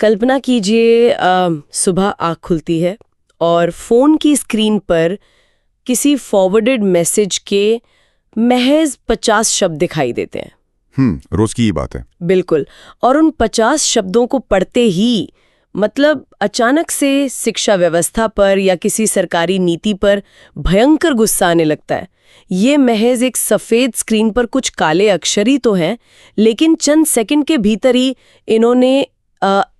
कल्पना कीजिए सुबह आँख खुलती है और फोन की स्क्रीन पर किसी फॉरवर्डेड मैसेज के महज 50 शब्द दिखाई देते हैं। रोज की ये बात है। बिल्कुल। और उन 50 शब्दों को पढ़ते ही मतलब अचानक से शिक्षा व्यवस्था पर या किसी सरकारी नीति पर भयंकर गुस्सा आने लगता है। ये महज एक सफेद स्क्रीन पर कुछ काले अक्षर ही तो हैं, लेकिन चंद सेकंड के भीतर ही इन्होंने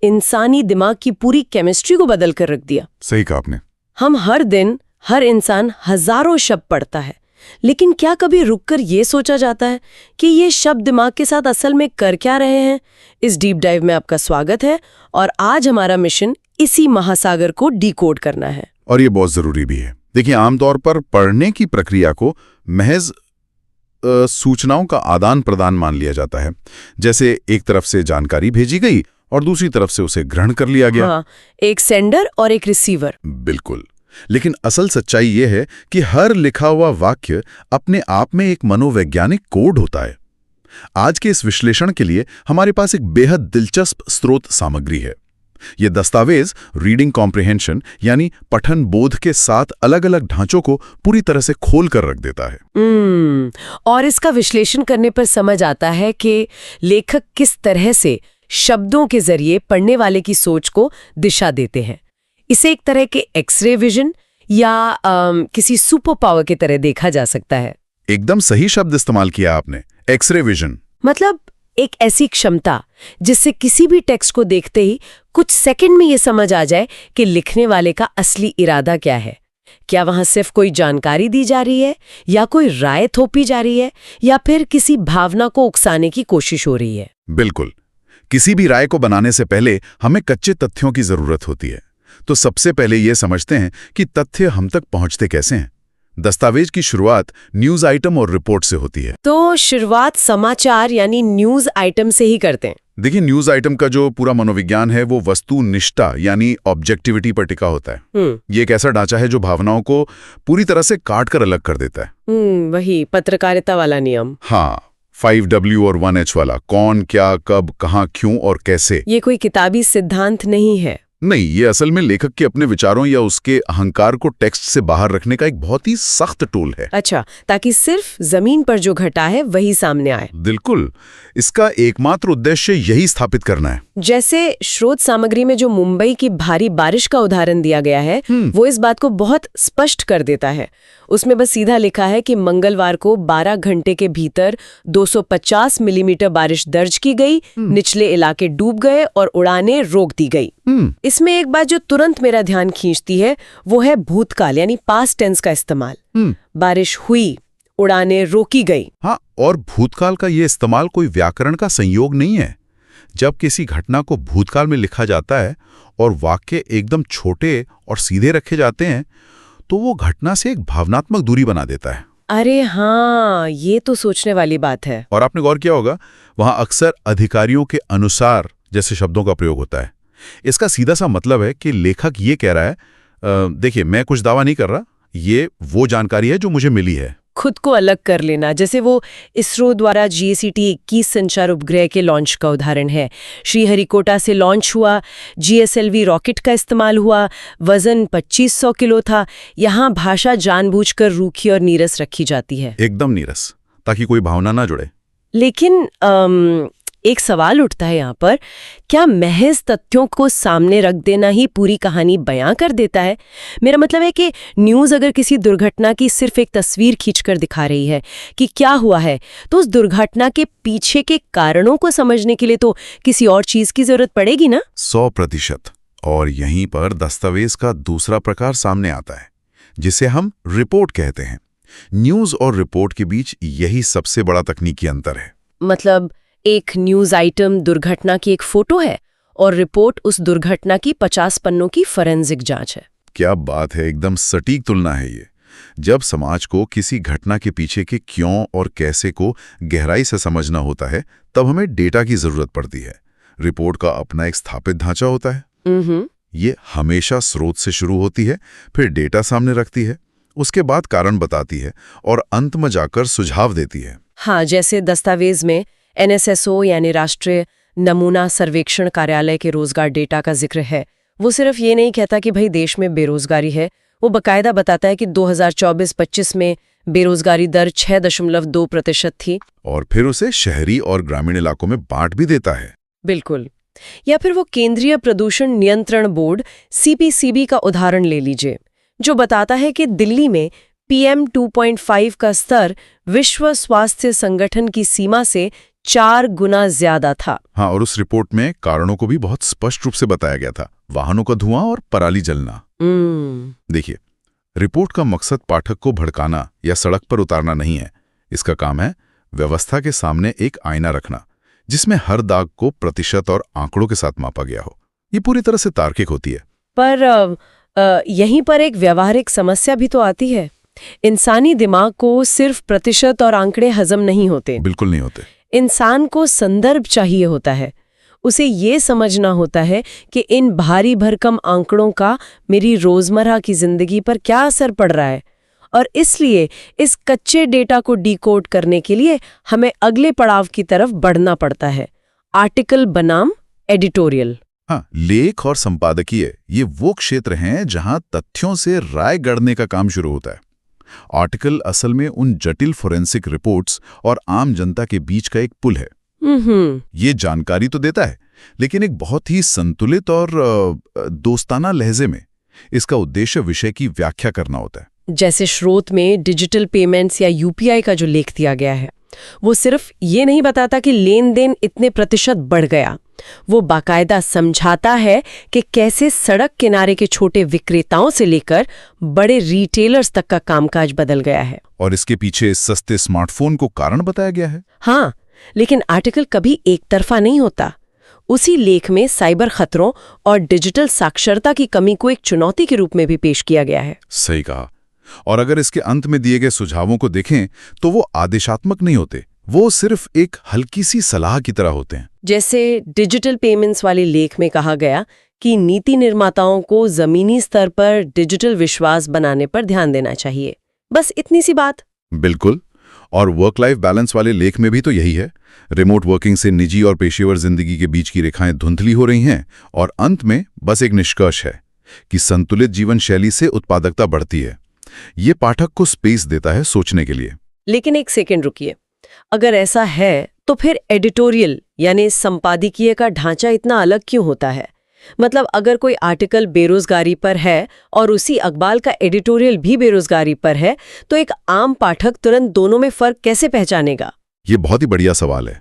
इंसानी दिमाग की पूरी केमिस्ट्री को बदल कर रख दिया। सही कहा आपने। हम हर दिन हर इंसान हजारों शब्द पढ़ता है, लेकिन क्या कभी रुककर ये सोचा जाता है कि ये शब्द दिमाग के साथ असल में कर क्या रहे हैं? इस डीप डाइव में आपका स्वागत है और आज हमारा मिशन इसी महासागर को डिकोड करना है। और ये बहुत जरूरी भी है। देखिए, आमतौर पर पढ़ने की प्रक्रिया को महज सूचनाओं का आदान प्रदान मान लिया जाता है, जैसे एक तरफ से जानकारी भेजी गई और दूसरी तरफ से उसे ग्रहण कर लिया गया। हाँ, एक सेंडर और एक रिसीवर। बिल्कुल। लेकिन असल सच्चाई ये है कि हर लिखा हुआ वाक्य अपने आप में एक मनोवैज्ञानिक कोड होता है। आज के इस विश्लेषण के लिए हमारे पास एक बेहद दिलचस्प स्रोत सामग्री है। ये दस्तावेज रीडिंग कॉम्प्रिहेंशन यानी पठन बोध के 7 अलग-अलग ढांचों को पूरी तरह से खोल कर रख देता है। और इसका विश्लेषण करने पर समझ आता है कि लेखक किस तरह से शब्दों के जरिए पढ़ने वाले की सोच को दिशा देते हैं। इसे एक तरह के एक्सरे विजन या किसी सुपर पावर की तरह देखा जा सकता है। एकदम सही शब्द इस्तेमाल किया आपने, एक्सरे विजन। मतलब एक ऐसी क्षमता जिससे किसी भी टेक्स्ट को देखते ही कुछ सेकंड में ये समझ आ जाए कि लिखने वाले का असली इरादा क्या है। क्या वहां सिर्फ कोई जानकारी दी जा रही है या कोई राय थोपी जा रही है या फिर किसी भावना को उकसाने की कोशिश हो रही है। बिल्कुल। किसी भी राय को बनाने से पहले हमें कच्चे तथ्यों की जरूरत होती है। तो सबसे पहले ये समझते हैं कि तथ्य हम तक पहुंचते कैसे हैं। दस्तावेज की शुरुआत न्यूज आइटम और रिपोर्ट से होती है। तो शुरुआत समाचार यानी न्यूज आइटम से ही करते हैं। देखिए, न्यूज आइटम का जो पूरा मनोविज्ञान है वो वस्तुनिष्ठता यानी ऑब्जेक्टिविटी पर टिका होता है। ये एक ऐसा ढांचा है जो भावनाओं को पूरी तरह से काट कर अलग कर देता है। वही पत्रकारिता वाला नियम। हाँ, 5W और 1H वाला, कौन, क्या, कब, कहां, क्यों और कैसे। ये कोई किताबी सिद्धांत नहीं है। नहीं, ये असल में लेखक के अपने विचारों या उसके अहंकार को टेक्स्ट से बाहर रखने का एक बहुत ही सख्त टूल है। अच्छा, ताकि सिर्फ जमीन पर जो घटा है वही सामने आए। बिल्कुल। इसका एकमात्र उद्देश्य यही स्थापित करना है। जैसे स्रोत सामग्री में जो मुंबई की भारी बारिश का उदाहरण दिया गया है, वो इस बात को बहुत स्पष्ट कर देता है। उसमें बस सीधा लिखा है कि मंगलवार को 12 घंटे के भीतर 250 मिलीमीटर बारिश दर्ज की गई, निचले इलाके डूब गए और उड़ानें रोक दी गई। इसमें एक बात जो तुरंत मेरा ध्यान खींचती है वो है भूतकाल यानी पास्ट टेंस का इस्तेमाल। बारिश हुई, उड़ानें रोकी गई। हाँ, और भूतकाल का ये इस्तेमाल कोई व्याकरण का संयोग नहीं है। जब किसी घटना को भूतकाल में लिखा जाता है और वाक्य एकदम छोटे और सीधे रखे जाते हैं तो वो घटना से एक भावनात्मक दूरी बना देता है। अरे हाँ, ये तो सोचने वाली बात है। और आपने गौर किया होगा, वहां अक्सर अधिकारियों के अनुसार जैसे शब्दों का प्रयोग होता है। इसका सीधा सा मतलब है कि लेखक ये कह रहा है, देखिए, मैं कुछ दावा नहीं कर रहा, ये वो जानकारी है जो मुझे मिली है। खुद को अलग कर लेना, जैसे वो इसरो द्वारा GSET 21 संचार उपग्रह के लॉन्च का उदाहरण है। श्रीहरिकोटा से लॉन्च हुआ, GSLV रॉकेट का इस्तेमाल हुआ, वजन 2500 किलो था। यहाँ भाषा जानबूझकर रूखी और नीरस रखी जाती है। एकदम नीरस, ताकि कोई भावना ना जुड़े। लेकिन एक सवाल उठता है यहाँ पर, क्या महज तथ्यों को सामने रख देना ही पूरी कहानी बयां कर देता है? मेरा मतलब है कि न्यूज़ अगर किसी दुर्घटना की सिर्फ एक तस्वीर खींचकर दिखा रही है कि क्या हुआ है, तो उस दुर्घटना के पीछे के कारणों को समझने के लिए तो किसी और चीज़ की जरूरत पड़ेगी ना। 100%। और यहीं पर दस्तावेज का दूसरा प्रकार सामने आता है, जिसे हम रिपोर्ट कहते हैं। न्यूज़ और रिपोर्ट के बीच यही सबसे बड़ा तकनीकी अंतर है। मतलब एक न्यूज़ आइटम दुर्घटना की एक फोटो है और रिपोर्ट उस दुर्घटना की 50 पन्नों की फॉरेंसिक जांच है। क्या बात है, एकदम सटीक तुलना है ये। जब समाज को किसी घटना के पीछे के क्यों और कैसे को गहराई से समझना होता है, तब हमें डेटा की जरूरत पड़ती है। रिपोर्ट का अपना एक स्थापित ढांचा होता है। ये हमेशा स्रोत से शुरू होती है, फिर डेटा सामने रखती है, उसके बाद कारण बताती है और अंत में जाकर सुझाव देती है। हाँ, जैसे दस्तावेज में NSSO यानी राष्ट्रीय नमूना सर्वेक्षण कार्यालय के रोजगार डेटा का जिक्र है, वो सिर्फ ये नहीं कहता कि भाई देश में बेरोजगारी है, वो बकायदा बताता है कि 2024-25 में बेरोजगारी दर 6.2% थी। और फिर उसे शहरी और ग्रामीण इलाकों में बांट भी देता है। बिल्कुल। या फिर वो केंद्रीय प्रदूषण नियंत्रण बोर्ड CPCB का उदाहरण ले लीजिए, जो बताता है कि दिल्ली में PM 2.5 का स्तर विश्व स्वास्थ्य संगठन की सीमा से 4 गुना ज्यादा था। हाँ, और उस रिपोर्ट में कारणों को भी बहुत स्पष्ट रूप से बताया गया था, वाहनों का धुआं और पराली जलना। देखिए, रिपोर्ट का मकसद पाठक को भड़काना या सड़क पर उतारना नहीं है। इसका काम है व्यवस्था के सामने एक आईना रखना, जिसमें हर दाग को प्रतिशत और आंकड़ों के साथ मापा गया हो। ये पूरी तरह से तार्किक होती है। पर यहीं पर एक व्यावहारिक समस्या भी तो आती है। इंसानी दिमाग को सिर्फ प्रतिशत और आंकड़े हजम नहीं होते। बिल्कुल नहीं होते। इंसान को संदर्भ चाहिए होता है। उसे ये समझना होता है कि इन भारी भरकम आंकड़ों का मेरी रोजमर्रा की जिंदगी पर क्या असर पड़ रहा है, और इसलिए इस कच्चे डेटा को डिकोड करने के लिए हमें अगले पड़ाव की तरफ बढ़ना पड़ता है, आर्टिकल बनाम एडिटोरियल। हाँ, लेख और संपादकीय ये वो क्षेत्र हैं जहां तथ्यों से राय गढ़ने का काम शुरू होता है। आर्टिकल असल में उन जटिल फोरेंसिक रिपोर्ट्स और आम जनता के बीच का एक पुल है। ये जानकारी तो देता है, लेकिन एक बहुत ही संतुलित और दोस्ताना लहजे में। इसका उद्देश्य विषय की व्याख्या करना होता है। जैसे स्रोत में डिजिटल पेमेंट्स या UPI का जो लेख दिया गया है, वो सिर्फ ये नहीं बताता कि लेन देन इतने प्रतिशत बढ़ गया, वो बाकायदा समझाता है कि कैसे सड़क किनारे के छोटे विक्रेताओं से लेकर बड़े रिटेलर्स तक का कामकाज बदल गया है। और इसके पीछे सस्ते स्मार्टफोन को कारण बताया गया है। हाँ, लेकिन आर्टिकल कभी एक तरफा नहीं होता। उसी लेख में साइबर खतरों और डिजिटल साक्षरता की कमी को एक चुनौती के रूप में भी पेश किया गया है। सही कहा। और अगर इसके अंत में दिए गए सुझावों को देखें तो वो आदेशात्मक नहीं होते, वो सिर्फ एक हल्की सी सलाह की तरह होते हैं। जैसे डिजिटल पेमेंट्स वाले लेख में कहा गया कि नीति निर्माताओं को जमीनी स्तर पर डिजिटल विश्वास बनाने पर ध्यान देना चाहिए। बस इतनी सी बात। बिल्कुल। और वर्क लाइफ बैलेंस वाले लेख में भी तो यही है। रिमोट वर्किंग से निजी और पेशेवर जिंदगी के बीच की रेखाएं धुंधली हो रही हैं, और अंत में बस एक निष्कर्ष है कि संतुलित जीवन शैली से उत्पादकता बढ़ती है। ये पाठक को स्पेस देता है सोचने के लिए। लेकिन एक सेकंड रुकिए, अगर ऐसा है तो फिर एडिटोरियल यानी संपादकीय का ढांचा इतना अलग क्यों होता है? मतलब अगर कोई आर्टिकल बेरोजगारी पर है और उसी अखबार का एडिटोरियल भी बेरोजगारी पर है, तो एक आम पाठक तुरंत दोनों में फर्क कैसे पहचानेगा? ये बहुत ही बढ़िया सवाल है।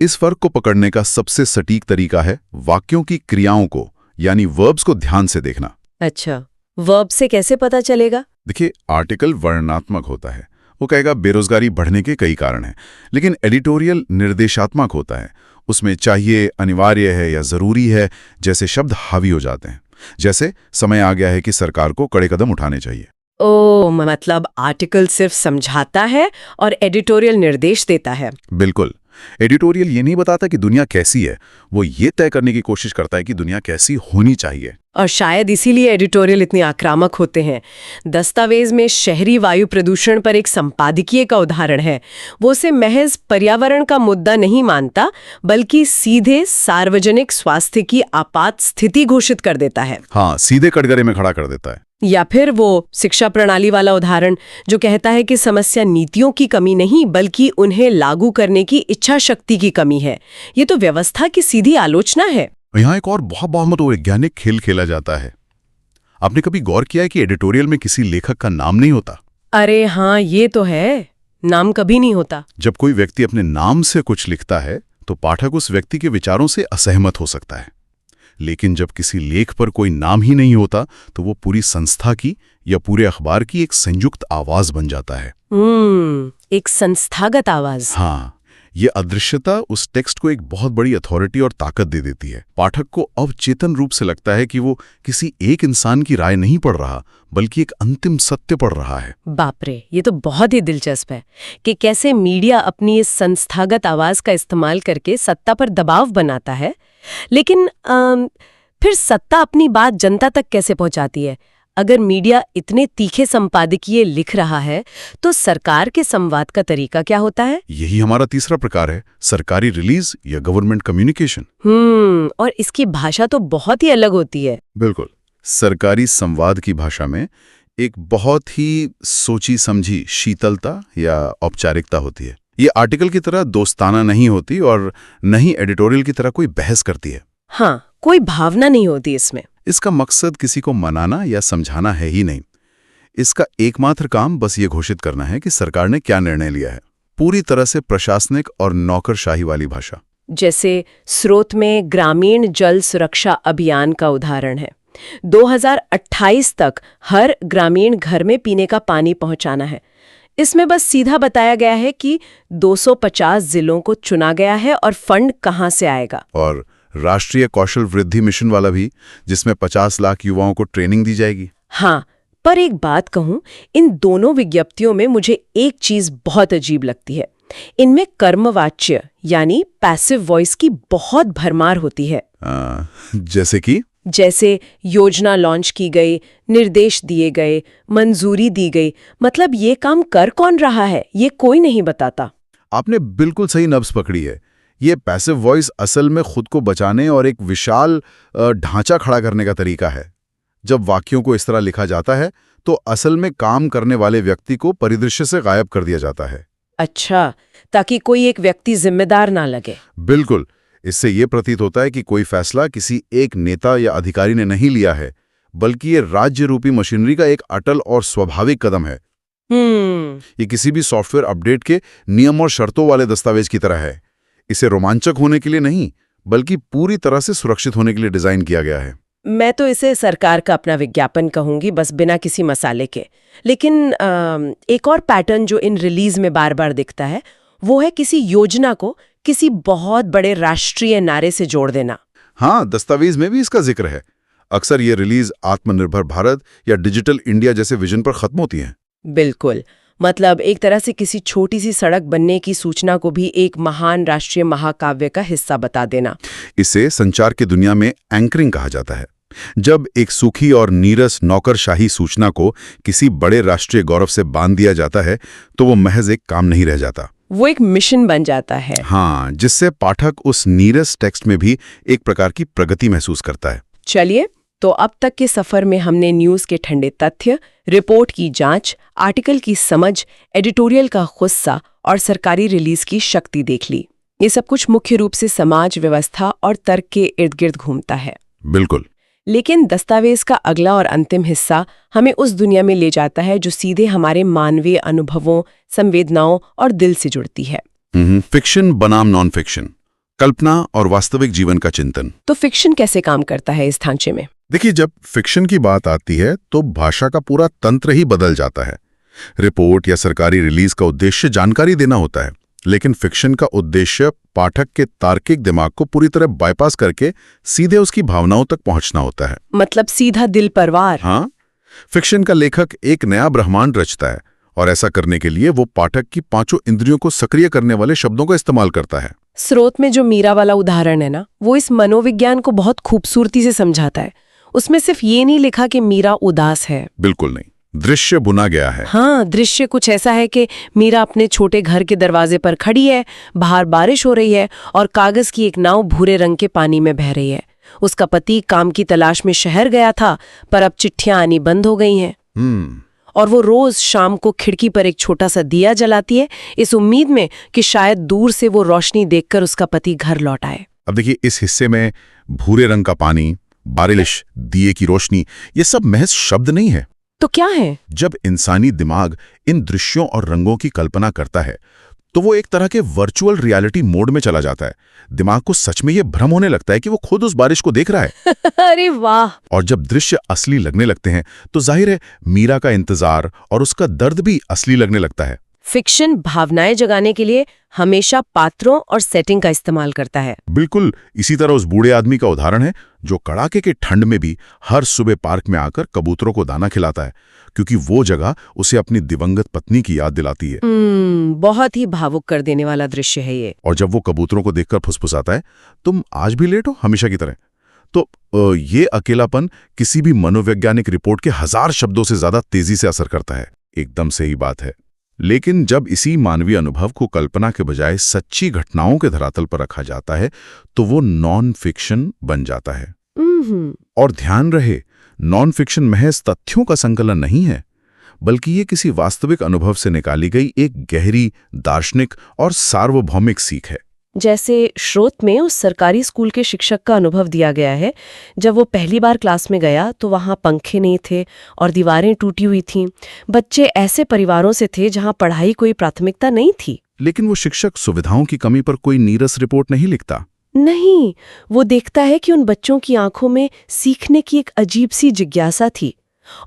इस फर्क को पकड़ने का सबसे सटीक तरीका है वाक्यों की क्रियाओं को, यानी वर्ब्स को ध्यान से देखना। अच्छा, वर्ब से कैसे पता चलेगा? देखिए, आर्टिकल वर्णनात्मक होता है, वो कहेगा बेरोजगारी बढ़ने के कई कारण हैं, लेकिन एडिटोरियल निर्देशात्मक होता है। उसमें चाहिए, अनिवार्य है या जरूरी है जैसे शब्द हावी हो जाते हैं। जैसे समय आ गया है कि सरकार को कड़े कदम उठाने चाहिए। ओ, मतलब आर्टिकल सिर्फ समझाता है और एडिटोरियल निर्देश देता है। बिल्कुल। एडिटोरियल ये नहीं बताता कि दुनिया कैसी है, वो ये तय करने की कोशिश करता है कि दुनिया कैसी होनी चाहिए। और शायद इसीलिए एडिटोरियल इतने आक्रामक होते हैं। दस्तावेज में शहरी वायु प्रदूषण पर एक संपादकीय का उदाहरण है। वो उसे महज पर्यावरण का मुद्दा नहीं मानता, बल्कि सीधे सार्वजनिक स्वास्थ्य की आपात स्थिति घोषित कर देता है। हाँ, सीधे कटघरे में खड़ा कर देता है। या फिर वो शिक्षा प्रणाली वाला उदाहरण जो कहता है कि समस्या नीतियों की कमी नहीं, बल्कि उन्हें लागू करने की इच्छा शक्ति की कमी है। ये तो व्यवस्था की सीधी आलोचना है। यहाँ एक और बहुत वैज्ञानिक खेल खेला जाता है। आपने कभी गौर किया है कि एडिटोरियल में किसी लेखक का नाम नहीं होता? अरे हाँ, ये तो है, नाम कभी नहीं होता। जब कोई व्यक्ति अपने नाम से कुछ लिखता है तो पाठक उस व्यक्ति के विचारों से असहमत हो सकता है, लेकिन जब किसी लेख पर कोई नाम ही नहीं होता तो वो पूरी संस्था की या पूरे अखबार की एक संयुक्त आवाज बन जाता है। एक संस्थागत आवाज। हाँ, ये अदृश्यता उस टेक्स्ट को एक बहुत बड़ी अथॉरिटी और ताकत दे देती है। पाठक को अवचेतन रूप से लगता है कि वो किसी एक इंसान की राय नहीं पढ़ रहा, बल्कि एक अंतिम सत्य पढ़ रहा है। बाप रे, ये तो बहुत ही दिलचस्प है कि कैसे मीडिया अपनी इस संस्थागत आवाज का इस्तेमाल करके सत्ता पर दबाव बनाता है। लेकिन फिर सत्ता अपनी बात जनता तक कैसे पहुंचाती है? अगर मीडिया इतने तीखे संपादकीय लिख रहा है तो सरकार के संवाद का तरीका क्या होता है? यही हमारा तीसरा प्रकार है, सरकारी रिलीज या गवर्नमेंट कम्युनिकेशन। और इसकी भाषा तो बहुत ही अलग होती है। बिल्कुल। सरकारी संवाद की भाषा में एक बहुत ही सोची समझी शीतलता या औपचारिकता होती है। ये आर्टिकल की तरह दोस्ताना नहीं होती और न ही एडिटोरियल की तरह कोई बहस करती है। हाँ, कोई भावना नहीं होती इसमें। इसका मकसद किसी को मनाना या समझाना है ही नहीं। इसका एकमात्र काम बस ये घोषित करना है कि सरकार ने क्या निर्णय लिया है। पूरी तरह से प्रशासनिक और नौकरशाही वाली भाषा। जैसे स्रोत में ग्रामीण जल सुरक्षा अभियान का उदाहरण है। 2028 तक हर ग्रामीण घर में पीने का पानी पहुंचाना है। इसमें बस सीधा बताया गया है कि 250 जिलों को चुना गया है और फंड कहां से आएगा। और राष्ट्रीय कौशल वृद्धि मिशन वाला भी, जिसमें 50 लाख युवाओं को ट्रेनिंग दी जाएगी। हाँ, पर एक बात कहूं, इन दोनों विज्ञप्तियों में मुझे एक चीज बहुत अजीब लगती है। इनमें कर्मवाच्य यानी पैसिव वॉइस की बहुत भरमार होती है। जैसे योजना लॉन्च की गई, निर्देश दिए गए, मंजूरी दी गई। मतलब ये काम कर कौन रहा है, ये कोई नहीं बताता। आपने बिल्कुल सही नब्ज पकड़ी है। ये पैसिव वॉइस असल में खुद को बचाने और एक विशाल ढांचा खड़ा करने का तरीका है। जब वाक्यों को इस तरह लिखा जाता है तो असल में काम करने वाले व्यक्ति को परिदृश्य से गायब कर दिया जाता है। अच्छा, ताकि कोई एक व्यक्ति जिम्मेदार ना लगे। बिल्कुल। इससे ये प्रतीत होता है कि कोई फैसला किसी एक नेता या अधिकारी ने नहीं लिया है, बल्कि ये राज्य रूपी मशीनरी का एक अटल और स्वाभाविक कदम है। ये किसी भी सॉफ्टवेयर अपडेट के नियम और शर्तों वाले दस्तावेज की तरह है। इसे रोमांचक होने के लिए नहीं, बल्कि पूरी तरह से सुरक्षित होने के लिए डिजाइन किया गया है। मैं तो इसे सरकार का अपना विज्ञापन कहूंगी, बस बिना किसी मसाले के। लेकिन एक और पैटर्न जो इन रिलीज में बार बार दिखता है वो है किसी योजना को किसी बहुत बड़े राष्ट्रीय नारे से जोड़ देना। हाँ, दस्तावेज में भी इसका जिक्र है। अक्सर ये रिलीज आत्मनिर्भर भारत या डिजिटल इंडिया जैसे विजन पर खत्म होती हैं। बिल्कुल। मतलब एक तरह से किसी छोटी सी सड़क बनने की सूचना को भी एक महान राष्ट्रीय महाकाव्य का हिस्सा बता देना। इसे संचार की दुनिया में एंकरिंग कहा जाता है। जब एक सूखी और नीरस नौकरशाही सूचना को किसी बड़े राष्ट्रीय गौरव से बांध दिया जाता है तो वो महज एक काम नहीं रह जाता, वो एक मिशन बन जाता है। हाँ, जिससे पाठक उस नीरस टेक्स्ट में भी एक प्रकार की प्रगति महसूस करता है। चलिए, तो अब तक के सफर में हमने न्यूज के ठंडे तथ्य, रिपोर्ट की जांच, आर्टिकल की समझ, एडिटोरियल का गुस्सा और सरकारी रिलीज की शक्ति देख ली। ये सब कुछ मुख्य रूप से समाज व्यवस्था और तर्क के इर्द गिर्द घूमता है। बिल्कुल। लेकिन दस्तावेज का अगला और अंतिम हिस्सा हमें उस दुनिया में ले जाता है जो सीधे हमारे मानवीय अनुभवों, संवेदनाओं और दिल से जुड़ती है। फिक्शन बनाम नॉन फिक्शन, कल्पना और वास्तविक जीवन का चिंतन। तो फिक्शन कैसे काम करता है इस ढांचे में? देखिए, जब फिक्शन की बात आती है तो भाषा का पूरा तंत्र ही बदल जाता है। रिपोर्ट या सरकारी रिलीज का उद्देश्य जानकारी देना होता है, लेकिन फिक्शन का उद्देश्य पाठक के तार्किक दिमाग को पूरी तरह बाईपास करके सीधे उसकी भावनाओं तक पहुंचना होता है। मतलब सीधा दिल पर वार। हाँ, फिक्शन का लेखक एक नया ब्रह्मांड रचता है और ऐसा करने के लिए वो पाठक की पांचों इंद्रियों को सक्रिय करने वाले शब्दों का इस्तेमाल करता है। स्रोत में जो मीरा वाला उदाहरण है ना, वो इस मनोविज्ञान को बहुत खूबसूरती से समझाता है। उसमें सिर्फ ये नहीं लिखा कि मीरा उदास है। बिल्कुल नहीं, दृश्य बुना गया है। हाँ, दृश्य कुछ ऐसा है कि मीरा अपने छोटे घर के दरवाजे पर खड़ी है, बाहर बारिश हो रही है और कागज की एक नाव भूरे रंग के पानी में बह रही है। उसका पति काम की तलाश में शहर गया था, पर अब चिट्ठियां आनी बंद हो गई हैं। और वो रोज शाम को खिड़की पर एक छोटा सा दिया जलाती है, इस उम्मीद में कि शायद दूर से वो रोशनी देखकर उसका पति घर लौट आए। अब देखिए, इस हिस्से में भूरे रंग का पानी, बारिश, दिए की रोशनी, ये सब महज शब्द नहीं है। तो क्या है? जब इंसानी दिमाग इन दृश्यों और रंगों की कल्पना करता है तो वो एक तरह के वर्चुअल रियलिटी मोड में चला जाता है। दिमाग को सच में ये भ्रम होने लगता है कि वो खुद उस बारिश को देख रहा है। अरे वाह! और जब दृश्य असली लगने लगते हैं तो जाहिर है मीरा का इंतजार और उसका दर्द भी असली लगने लगता है। फिक्शन भावनाएं जगाने के लिए हमेशा पात्रों और सेटिंग का इस्तेमाल करता है। बिल्कुल इसी तरह उस बूढ़े आदमी का उदाहरण है जो कड़ाके के ठंड में भी हर सुबह पार्क में आकर कबूतरों को दाना खिलाता है, क्योंकि वो जगह उसे अपनी दिवंगत पत्नी की याद दिलाती है। बहुत ही भावुक कर देने वाला दृश्य है ये। और जब वो कबूतरों को देखकर फुसफुसाता है, तुम आज भी लेट हो हमेशा की तरह, तो ये अकेलापन किसी भी मनोवैज्ञानिक रिपोर्ट के 1000 शब्दों से ज्यादा तेजी से असर करता है। एकदम सही बात है। लेकिन जब इसी मानवीय अनुभव को कल्पना के बजाय सच्ची घटनाओं के धरातल पर रखा जाता है तो वो नॉन फिक्शन बन जाता है। और ध्यान रहे, नॉन फिक्शन महज तथ्यों का संकलन नहीं है, बल्कि ये किसी वास्तविक अनुभव से निकाली गई एक गहरी, दार्शनिक और सार्वभौमिक सीख है। जैसे स्रोत में उस सरकारी स्कूल के शिक्षक का अनुभव दिया गया है। जब वो पहली बार क्लास में गया तो वहाँ पंखे नहीं थे और दीवारें टूटी हुई थीं। बच्चे ऐसे परिवारों से थे जहाँ पढ़ाई कोई प्राथमिकता नहीं थी। लेकिन वो शिक्षक सुविधाओं की कमी पर कोई नीरस रिपोर्ट नहीं लिखता। नहीं, वो देखता है कि उन बच्चों की आंखों में सीखने की एक अजीब सी जिज्ञासा थी।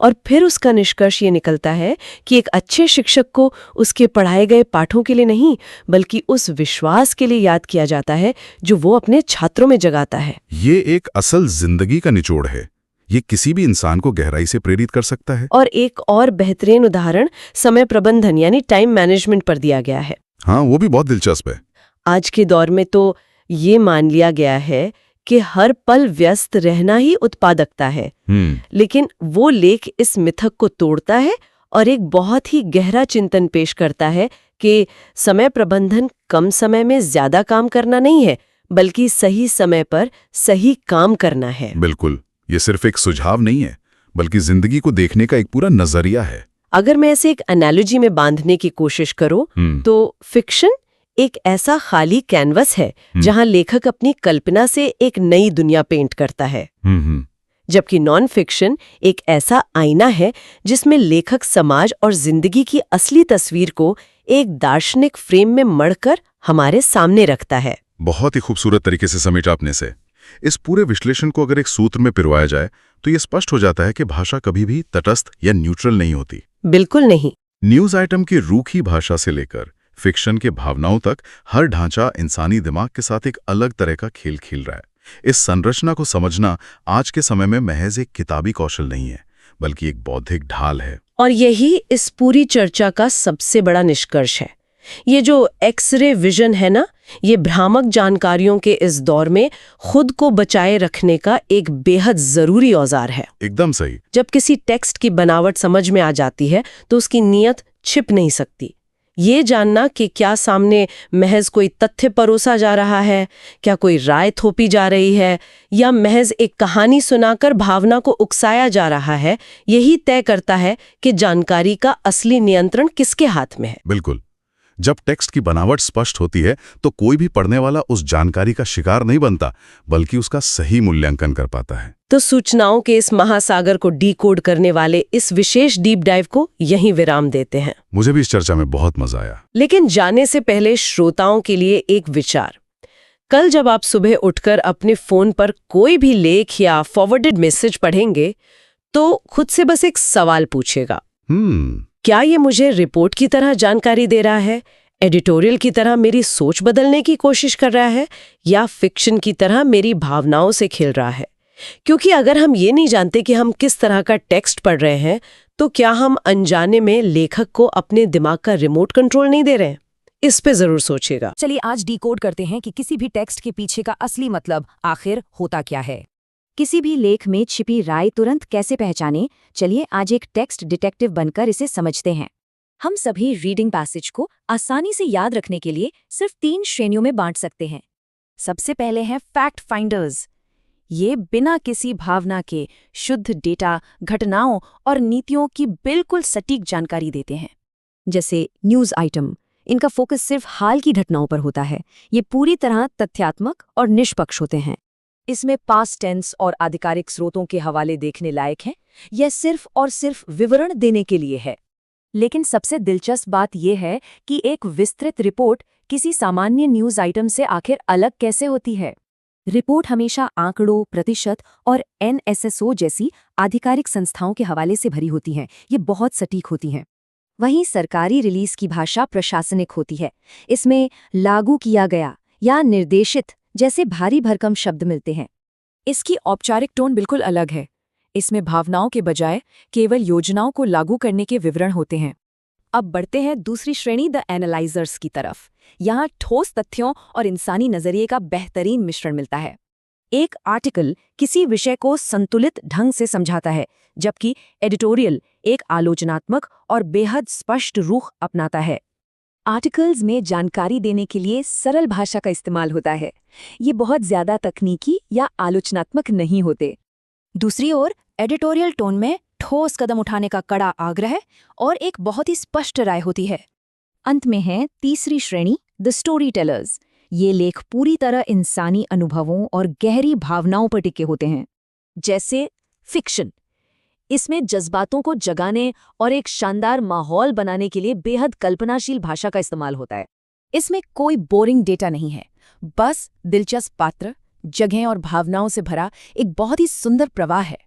और फिर उसका निष्कर्ष ये निकलता है कि एक अच्छे शिक्षक को उसके पढ़ाए गए पाठों के लिए नहीं, बल्कि उस विश्वास के लिए याद किया जाता है जो वो अपने छात्रों में जगाता है। ये एक असल जिंदगी का निचोड़ है। ये किसी भी इंसान को गहराई से प्रेरित कर सकता है। और एक और बेहतरीन उदाहरण समय प्रबंधन यानी टाइम मैनेजमेंट पर दिया गया है। हाँ, वो भी बहुत दिलचस्प है। आज के दौर में तो ये मान लिया गया है कि हर पल व्यस्त रहना ही उत्पादकता है। लेकिन वो लेख इस मिथक को तोड़ता है और एक बहुत ही गहरा चिंतन पेश करता है कि समय प्रबंधन कम समय में ज्यादा काम करना नहीं है, बल्कि सही समय पर सही काम करना है। बिल्कुल, ये सिर्फ एक सुझाव नहीं है, बल्कि जिंदगी को देखने का एक पूरा नजरिया है। अगर मैं ऐसे एक एनालॉजी में बांधने की कोशिश करूं तो फिक्शन एक ऐसा खाली कैनवस है जहां लेखक अपनी कल्पना से एक नई दुनिया पेंट करता है, जबकि नॉन फिक्शन एक ऐसा आईना है जिसमें लेखक समाज और जिंदगी की असली तस्वीर को एक दार्शनिक फ्रेम में मढ़कर हमारे सामने रखता है। बहुत ही खूबसूरत तरीके से समेटा आपने से। इस पूरे विश्लेषण को अगर एक सूत्र में पिरवाया जाए तो ये स्पष्ट हो जाता है कि भाषा कभी भी तटस्थ या न्यूट्रल नहीं होती। बिल्कुल नहीं। न्यूज आइटम की रूखी भाषा से लेकर फिक्शन के भावनाओं तक हर ढांचा इंसानी दिमाग के साथ एक अलग तरह का खेल खेल रहा है। इस संरचना को समझना आज के समय में महज एक किताबी कौशल नहीं है, बल्कि एक बौद्धिक ढाल है। और यही इस पूरी चर्चा का सबसे बड़ा निष्कर्ष है। ये जो एक्सरे विजन है ना, ये भ्रामक जानकारियों के इस दौर में खुद को बचाए रखने का एक बेहद जरूरी औजार है। एकदम सही। जब किसी टेक्स्ट की बनावट समझ में आ जाती है तो उसकी नीयत छिप नहीं सकती। ये जानना कि क्या सामने महज कोई तथ्य परोसा जा रहा है, क्या कोई राय थोपी जा रही है, या महज एक कहानी सुनाकर भावना को उकसाया जा रहा है, यही तय करता है कि जानकारी का असली नियंत्रण किसके हाथ में है। बिल्कुल। जब टेक्स्ट की बनावट स्पष्ट होती है तो कोई भी पढ़ने वाला उस जानकारी का शिकार नहीं बनता, बल्कि उसका सही मूल्यांकन कर पाता है। तो सूचनाओं के इस महासागर को डीकोड करने वाले इस विशेष डीप डाइव को यहीं विराम देते हैं। मुझे भी इस चर्चा में बहुत मजा आया। लेकिन जाने से पहले श्रोताओं के लिए एक विचार। कल जब आप सुबह उठकर अपने फोन पर कोई भी लेख या फॉरवर्डेड मैसेज पढ़ेंगे तो खुद से बस एक सवाल पूछेगा, क्या ये मुझे रिपोर्ट की तरह जानकारी दे रहा है, एडिटोरियल की तरह मेरी सोच बदलने की कोशिश कर रहा है, या फिक्शन की तरह मेरी भावनाओं से खेल रहा है? क्योंकि अगर हम ये नहीं जानते कि हम किस तरह का टेक्स्ट पढ़ रहे हैं, तो क्या हम अनजाने में लेखक को अपने दिमाग का रिमोट कंट्रोल नहीं दे रहे हैं? इस पे जरूर सोचिएगा। चलिए आज डिकोड करते हैं कि किसी भी टेक्स्ट के पीछे का असली मतलब आखिर होता क्या है। किसी भी लेख में छिपी राय तुरंत कैसे पहचानें? चलिए आज एक टेक्स्ट डिटेक्टिव बनकर इसे समझते हैं। हम सभी रीडिंग पैसेज को आसानी से याद रखने के लिए सिर्फ 3 श्रेणियों में बांट सकते हैं। सबसे पहले हैं फैक्ट फाइंडर्स। ये बिना किसी भावना के शुद्ध डेटा, घटनाओं और नीतियों की बिल्कुल सटीक जानकारी देते हैं। जैसे न्यूज़ आइटम, इनका फोकस सिर्फ हाल की घटनाओं पर होता है। ये पूरी तरह तथ्यात्मक और निष्पक्ष होते हैं। इसमें पास्ट टेंस और आधिकारिक स्रोतों के हवाले देखने लायक हैं। यह सिर्फ और सिर्फ विवरण देने के लिए है। लेकिन सबसे दिलचस्प बात यह है कि एक विस्तृत रिपोर्ट किसी सामान्य न्यूज़ आइटम से आखिर अलग कैसे होती है। रिपोर्ट हमेशा आंकड़ों, प्रतिशत और NSSO जैसी आधिकारिक संस्थाओं के हवाले से भरी होती हैं। ये बहुत सटीक होती हैं। वहीं सरकारी रिलीज की भाषा प्रशासनिक होती है। इसमें लागू किया गया या निर्देशित जैसे भारी भरकम शब्द मिलते हैं। इसकी औपचारिक टोन बिल्कुल अलग है। इसमें भावनाओं के बजाय केवल योजनाओं को लागू करने के विवरण होते हैं। अब बढ़ते हैं दूसरी श्रेणी, द एनालाइजर्स की तरफ। यहाँ ठोस तथ्यों और इंसानी नजरिए का बेहतरीन मिश्रण मिलता है। एक आर्टिकल किसी विषय को संतुलित ढंग से समझाता है, जबकि एडिटोरियल एक आलोचनात्मक और बेहद स्पष्ट रुख अपनाता है। आर्टिकल्स में जानकारी देने के लिए सरल भाषा का इस्तेमाल होता है। ये बहुत ज्यादा तकनीकी या आलोचनात्मक नहीं होते। दूसरी ओर एडिटोरियल टोन में ठोस कदम उठाने का कड़ा आग्रह और एक बहुत ही स्पष्ट राय होती है। अंत में है तीसरी श्रेणी, द स्टोरी टेलर्स। ये लेख पूरी तरह इंसानी अनुभवों और गहरी भावनाओं पर टिके होते हैं। जैसे फिक्शन, इसमें जज्बातों को जगाने और एक शानदार माहौल बनाने के लिए बेहद कल्पनाशील भाषा का इस्तेमाल होता है। इसमें कोई बोरिंग डेटा नहीं है, बस दिलचस्प पात्र, जगहें और भावनाओं से भरा एक बहुत ही सुंदर प्रवाह है।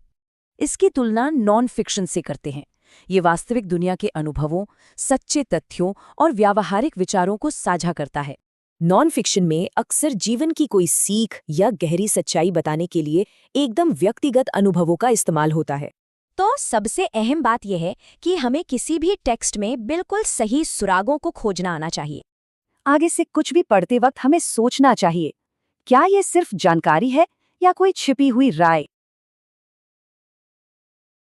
इसकी तुलना नॉन फिक्शन से करते हैं। ये वास्तविक दुनिया के अनुभवों, सच्चे तथ्यों और व्यावहारिक विचारों को साझा करता है। नॉन फिक्शन में अक्सर जीवन की कोई सीख या गहरी सच्चाई बताने के लिए एकदम व्यक्तिगत अनुभवों का इस्तेमाल होता है। तो सबसे अहम बात यह है कि हमें किसी भी टेक्स्ट में बिल्कुल सही सुरागों को खोजना आना चाहिए। आगे से कुछ भी पढ़ते वक्त हमें सोचना चाहिए, क्या ये सिर्फ जानकारी है या कोई छिपी हुई राय।